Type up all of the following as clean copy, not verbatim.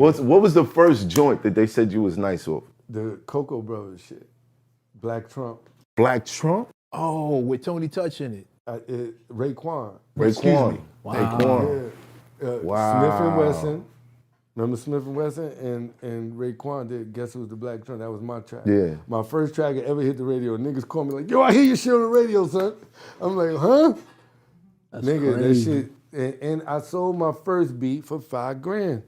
What was the first joint that they said you was nice off? The Cocoa Brothers shit. Black Trump. Black Trump? Oh, with Tony Touch in it. Raekwon. Raekwon. me. Wow. Raekwon. Yeah. Wow. Smith and Wesson. Remember Smith and Wesson and Raekwon did Guess Who's the Black Trump? That was my track. Yeah. My first track I ever hit the radio. Niggas call me like, yo, I hear your shit on the radio, son. I'm like, huh? That's Nigga, crazy. that shit. And I sold my first beat for $5 grand.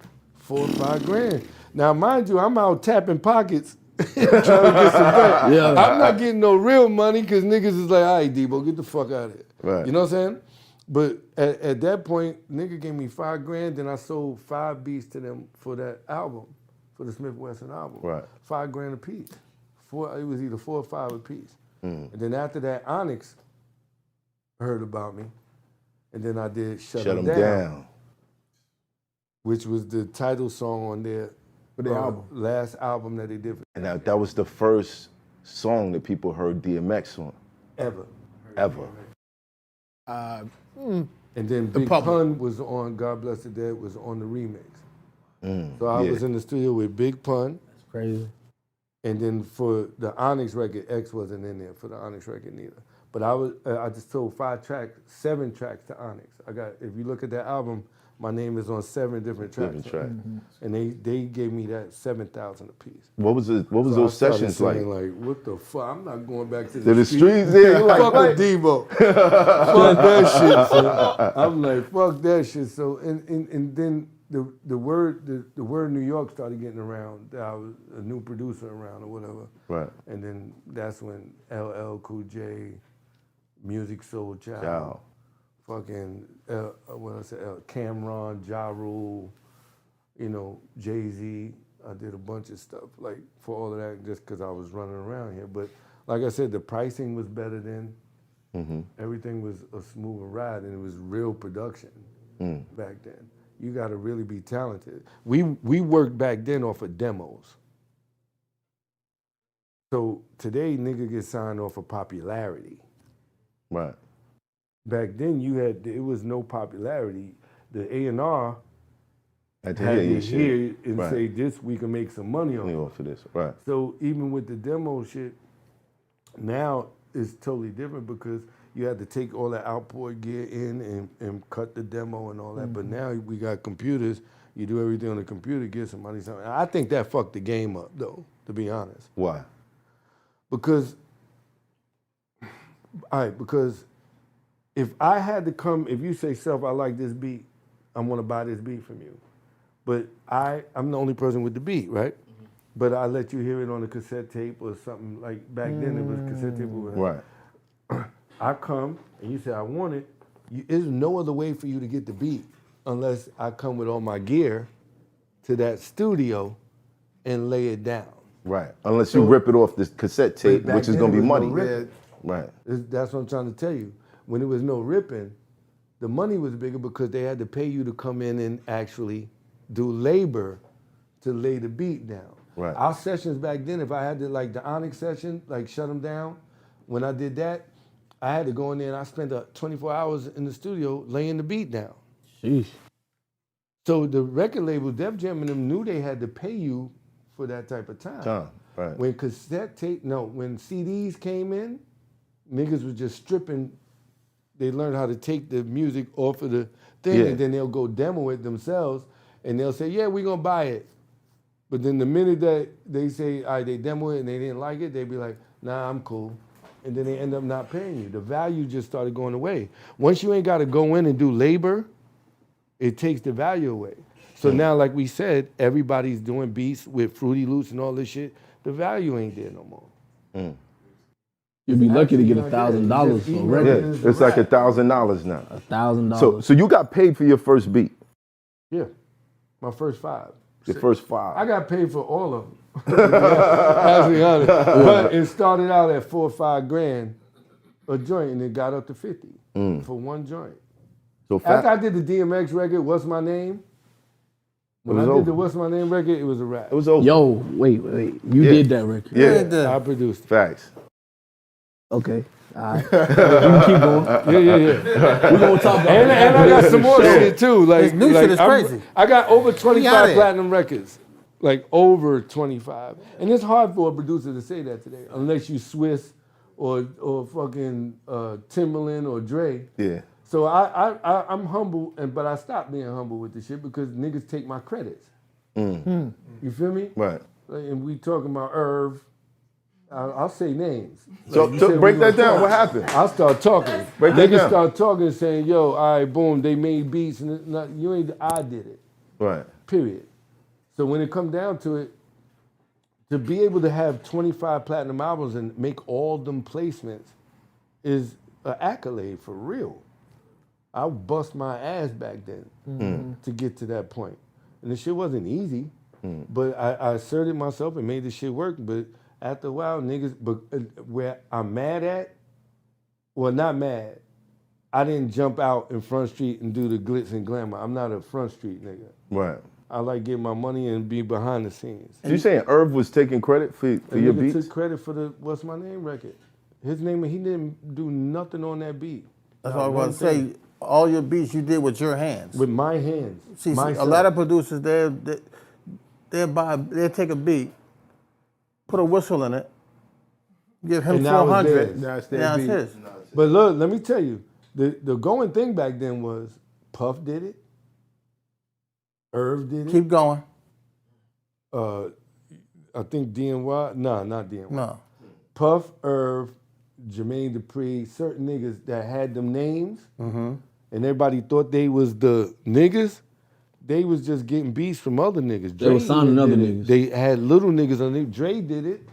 $4 or $5 grand. Now, mind you, I'm out tapping pockets trying to get some money. Yeah. I'm not getting no real money because niggas is like, all right, Debo, get the fuck out of here. Right. You know what I'm saying? But at that point, nigga gave me $5 grand, then I sold 5 beats to them for that album, for the Smith Wesson album. Right. $5 grand a piece. It was either 4 or 5 a piece. And then after that, Onyx heard about me. And then I did Shut 'Em Down, which was the title song on their last album that they did. And that was the first song that people heard DMX on. Ever. And then Big Pun was on God Bless the Dead, was on the remix. So I was in the studio with Big Pun. That's crazy. And then for the Onyx record, X wasn't in there for the Onyx record neither. But I just sold 7 tracks to Onyx. If you look at that album, my name is on 7 different tracks. And they gave me that $7,000 a piece. What was those sessions like? Like, what the fuck? I'm not going back to the streets. streets? Yeah, Fuck with Debo. Fuck that shit. So I'm like, fuck that shit. So and then the word New York started getting around. That I was a new producer around or whatever. Right. And then that's when LL Cool J, Music Soul Child. Fucking Cameron, Ja Rule, Jay-Z. I did a bunch of stuff like for all of that just because I was running around here. But like I said, the pricing was better then. Everything was a smoother ride, and it was real production back then. You got to really be talented. We worked back then off of demos. So today, nigga get signed off of popularity. Right. Back then, it was no popularity. The A&R had to hear and right. say, this, we can make some money on off of this. Right. So even with the demo shit, now it's totally different because you had to take all that outboard gear in and cut the demo and all that. But now we got computers. You do everything on the computer, get somebody something. I think that fucked the game up, though, to be honest. Why? Because if I had to come, if you say, Self, I like this beat, I'm gonna buy this beat from you. But I'm the only person with the beat, right? But I let you hear it on a cassette tape or something like back then it was cassette tape or whatever. Right. I come and you say, I want it. There's no other way for you to get the beat unless I come with all my gear to that studio and lay it down. Right. Unless you rip it off this cassette tape, which is going to be money. Right. That's what I'm trying to tell you. When there was no ripping, the money was bigger because they had to pay you to come in and actually do labor to lay the beat down. Right. Our sessions back then, if I had to, like the Onyx session, like Shut 'Em Down, when I did that, I had to go in there and I spent 24 hours in the studio laying the beat down. Sheesh. So the record label, Def Jam and them knew they had to pay you for that type of time. Right. When when CDs came in, niggas was just stripping. They learned how to take the music off of the thing and then they'll go demo it themselves and they'll say, yeah, we're gonna buy it. But then the minute that they say, all right, they demo it and they didn't like it, they'd be like, nah, I'm cool. And then they end up not paying you. The value just started going away. Once you ain't gotta go in and do labor, it takes the value away. So now, like we said, everybody's doing beats with Fruity Loops and all this shit. The value ain't there no more. You'd be lucky to get $1,000 for a record. Yeah, it's like $1,000 now. $1,000. So you got paid for your first beat? Yeah, my first 5. Your first 5? I got paid for all of them. But it started out at 4 or 5 grand a joint, and it got up to 50 for one joint. So after I did the DMX record, What's My Name? When I did the What's My Name record, it was a wrap. It was over. Yo, wait. You did that record. Yeah. I produced it. Facts. Okay. All right. We can keep going. Yeah. We're going to talk about And I got some more shit too. Like This new shit is crazy. I got over outta 25 here. platinum records. Like over 25. And it's hard for a producer to say that today, unless you Swiss or fucking Timberland or Dre. Yeah. So I'm humble, but I stopped being humble with the shit because niggas take my credits. You feel me? Right. Like, and we talking about Irv. I'll say names. So Like, you said break we that gonna down. talk. What happened? I'll start talking. Break that Niggas down. start talking and saying, yo, all right, boom, they made beats. And it's not, you ain't, I did it. Right. Period. So when it comes down to it, to be able to have 25 platinum albums and make all them placements is an accolade for real. I bust my ass back then to get to that point. And the shit wasn't easy, but I asserted myself and made the shit work. But after a while, niggas, where I'm mad at, well, not mad. I didn't jump out in Front Street and do the glitz and glamour. I'm not a Front Street nigga. Right. I like getting my money and be behind the scenes. You saying Irv was taking credit for your Nigga beats? took credit for the What's My Name record. His name, he didn't do nothing on that beat. That's what I was going to say. All your beats you did with your hands. With my hands. See, a myself. lot of producers, they'll take a beat, put a whistle in it, give him And now it's 400. theirs. Now it's their Now it's beat. his. But look, let me tell you, the going thing back then was Puff did it, Irv did it. Keep going. I think DNY, not DNY. No. Puff, Irv, Jermaine Dupri, certain niggas that had them names, and everybody thought they was the niggas. They was just getting beats from other niggas. They was signing did other it. niggas. They had little niggas on it. Dre did it.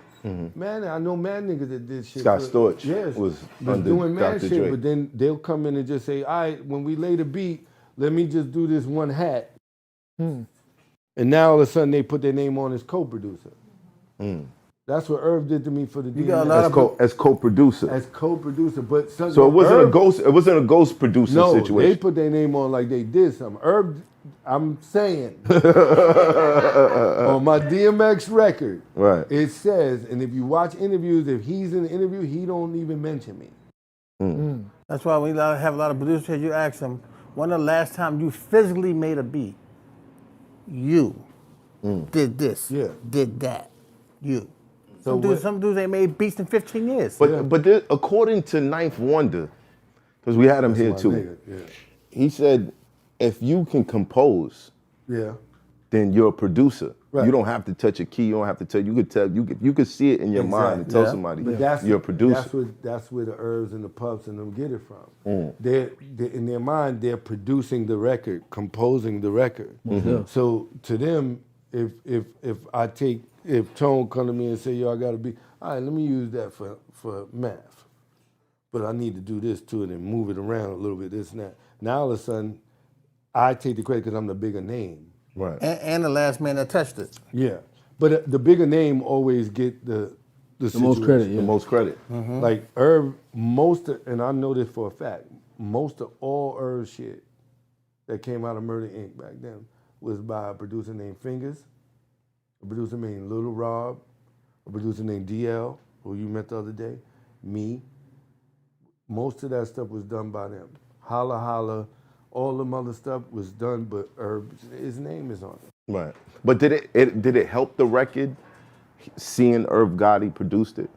Man, I know mad niggas that did shit. Scott Storch yes, was was under doing mad Dr. shit, Dre. but then they'll come in and just say, all right, when we lay the beat, let me just do this one hat. And now all of a sudden they put their name on as co-producer. That's what Irv did to me for the got a DMX. lot of As co-producer. As co-producer, but So it wasn't Irv, a ghost. It wasn't a ghost producer No, situation. they put their name on like they did something. Irv, I'm saying on my DMX record, Right. it says, and if you watch interviews, if he's in the interview, he don't even mention me. That's why we have a lot of producers, you ask them, when the last time you physically made a beat? You did this, Yeah. did that, you. So Some dudes ain't made beats in 15 years. But according to Ninth Wonder, because we had him here my too, nigga, he said, if you can compose, yeah. then you're a producer. Right. You don't have to touch a key. You don't have to tell. You could tell. You could see it in your mind and tell Yeah. somebody But that's, you're a producer. That's where the Irvs and the Puffs and them get it from. They're in their mind, they're producing the record, composing the record. So to them, if Tone come to me and say, yo, I got to be, all right, let me use that for math. But I need to do this to it and move it around a little bit, this and that. Now all of a sudden, I take the credit because I'm the bigger name. Right. And the last man that touched it. Yeah. But the bigger name always get the most credit, The most credit. Like Irv, and I know this for a fact, most of all Irv shit that came out of Murder Inc. back then was by a producer named Fingers, a producer named Little Rob, a producer named DL, who you met the other day, me. Most of that stuff was done by them. Holla Holla, all the other stuff was done, but Irv, his name is on it. Right. But did it help the record seeing Irv Gotti produced it?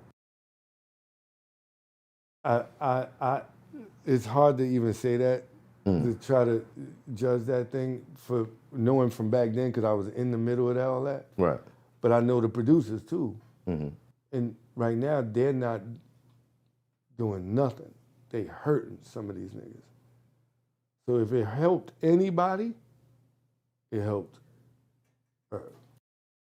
It's hard to even say that, to try to judge that thing for knowing from back then, because I was in the middle of all that. Right. But I know the producers too. And right now, they're not doing nothing. They hurting some of these niggas. So if it helped anybody, it helped Irv.